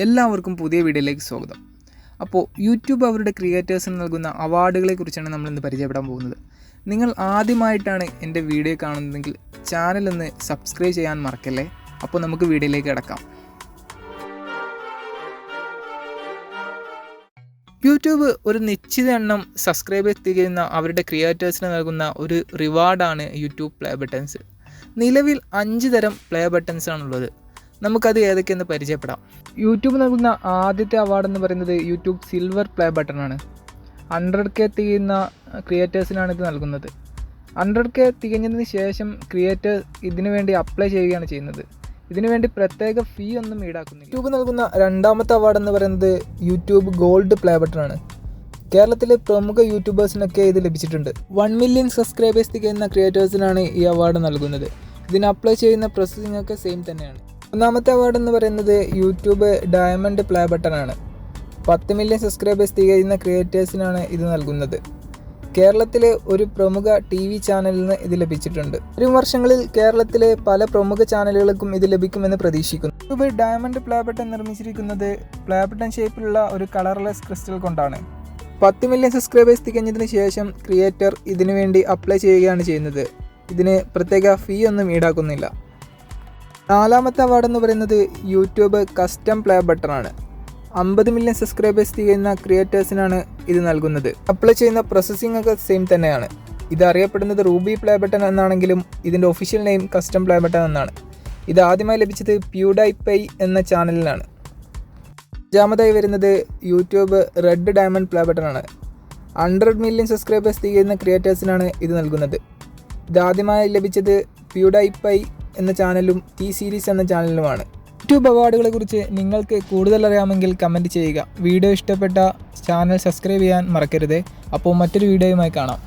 എല്ലാവർക്കും പുതിയ വീഡിയോയിലേക്ക് സ്വാഗതം. അപ്പോൾ യൂട്യൂബ് അവരുടെ ക്രിയേറ്റേഴ്സിന് നൽകുന്ന അവാർഡുകളെക്കുറിച്ചാണ് നമ്മളിന്ന് പരിചയപ്പെടാൻ പോകുന്നത്. നിങ്ങൾ ആദ്യമായിട്ടാണ് എൻ്റെ വീഡിയോ കാണുന്നതെങ്കിൽ ചാനലൊന്ന് സബ്സ്ക്രൈബ് ചെയ്യാൻ മറക്കല്ലേ. അപ്പോൾ നമുക്ക് വീഡിയോയിലേക്ക് കിടക്കാം. യൂട്യൂബ് ഒരു നിശ്ചിത എണ്ണം സബ്സ്ക്രൈബേഴ്സ് തികയുന്ന അവരുടെ ക്രിയേറ്റേഴ്സിന് നൽകുന്ന ഒരു റിവാർഡാണ് യൂട്യൂബ് പ്ലേ ബട്ടൺസ്. നിലവിൽ 5 തരം പ്ലേ ബട്ടൺസ് ആണുള്ളത്. നമുക്കത് ഏതൊക്കെയെന്ന് പരിചയപ്പെടാം. യൂട്യൂബ് നൽകുന്ന ആദ്യത്തെ അവാർഡ് എന്ന് പറയുന്നത് യൂട്യൂബ് സിൽവർ പ്ലേ ബട്ടണാണ്. 100K തികയുന്ന ക്രിയേറ്റേഴ്സിനാണ് ഇത് നൽകുന്നത്. 100K തികഞ്ഞതിന് ശേഷം ക്രിയേറ്റേഴ്സ് ഇതിനു വേണ്ടി അപ്ലൈ ചെയ്യുകയാണ് ചെയ്യുന്നത്. ഇതിനു വേണ്ടി പ്രത്യേക ഫീ ഒന്നും ഈടാക്കുന്നില്ല. യൂട്യൂബ് നൽകുന്ന രണ്ടാമത്തെ അവാർഡ് എന്ന് പറയുന്നത് യൂട്യൂബ് ഗോൾഡ് പ്ലേ ബട്ടണാണ്. കേരളത്തിലെ പ്രമുഖ യൂട്യൂബേഴ്സിനൊക്കെ ഇത് ലഭിച്ചിട്ടുണ്ട്. 1 മില്യൺ സബ്സ്ക്രൈബേഴ്സ് തികയുന്ന ക്രിയേറ്റേഴ്സിനാണ് ഈ അവാർഡ് നൽകുന്നത്. ഇതിന് അപ്ലൈ ചെയ്യുന്ന പ്രോസസ്സിംഗ് ഒക്കെ സെയിം തന്നെയാണ്. മൂന്നാമത്തെ അവാർഡ് എന്ന് പറയുന്നത് യൂട്യൂബ് ഡയമണ്ട് പ്ലേ ബട്ടണാണ്. 10 മില്യൺ സബ്സ്ക്രൈബേഴ്സ് തികയുന്ന ക്രിയേറ്റേഴ്സിനാണ് ഇത് നൽകുന്നത്. കേരളത്തിലെ ഒരു പ്രമുഖ TV ചാനലിൽ നിന്ന് ഇത് ലഭിച്ചിട്ടുണ്ട്. വരും വർഷങ്ങളിൽ കേരളത്തിലെ പല പ്രമുഖ ചാനലുകൾക്കും ഇത് ലഭിക്കുമെന്ന് പ്രതീക്ഷിക്കുന്നു. യൂട്യൂബ് ഡയമണ്ട് പ്ലേ ബട്ടൺ നിർമ്മിച്ചിരിക്കുന്നത് പ്ലേ ബട്ടൺ ഷേപ്പിലുള്ള ഒരു കളർലെസ് ക്രിസ്റ്റൽ കൊണ്ടാണ്. 10 മില്യൺ സബ്സ്ക്രൈബേഴ്സ് തികഞ്ഞതിന് ശേഷം ക്രിയേറ്റർ ഇതിനു വേണ്ടി അപ്ലൈ ചെയ്യുകയാണ് ചെയ്യുന്നത്. ഇതിന് പ്രത്യേക ഫീ ഒന്നും ഈടാക്കുന്നില്ല. നാലാമത്തെ അവാർഡ് എന്ന് പറയുന്നത് യൂട്യൂബ് കസ്റ്റം പ്ലേ ബട്ടണാണ്. 50 മില്യൺ സബ്സ്ക്രൈബേഴ്സ് തികയുന്ന ക്രിയേറ്റേഴ്സിനാണ് ഇത് നൽകുന്നത്. അപ്ലൈ ചെയ്യുന്ന പ്രോസസ്സിംഗ് ഒക്കെ സെയിം തന്നെയാണ്. ഇത് അറിയപ്പെടുന്നത് റൂബി പ്ലേ ബട്ടൺ എന്നാണെങ്കിലും ഇതിൻ്റെ official name custom play button എന്നാണ്. ഇത് ആദ്യമായി ലഭിച്ചത് PewDiePie എന്ന ചാനലിലാണ്. അഞ്ചാമതായി വരുന്നത് യൂട്യൂബ് റെഡ് ഡയമണ്ട് പ്ലേ ബട്ടണാണ്. 100 മില്യൺ സബ്സ്ക്രൈബേഴ്സ് തികയുന്ന ക്രിയേറ്റേഴ്സിനാണ് ഇത് നൽകുന്നത്. ഇത് ആദ്യമായി ലഭിച്ചത് PewDiePie എന്ന ചാനലും ഈ സീരീസ് എന്ന ചാനലുമാണ്. യൂട്യൂബ് അവാർഡുകളെ കുറിച്ച് നിങ്ങൾക്ക് കൂടുതൽ അറിയാമെങ്കിൽ കമൻറ്റ് ചെയ്യുക. വീഡിയോ ഇഷ്ടപ്പെട്ട ചാനൽ സബ്സ്ക്രൈബ് ചെയ്യാൻ മറക്കരുത്. അപ്പോൾ മറ്റൊരു വീഡിയോയുമായി കാണാം.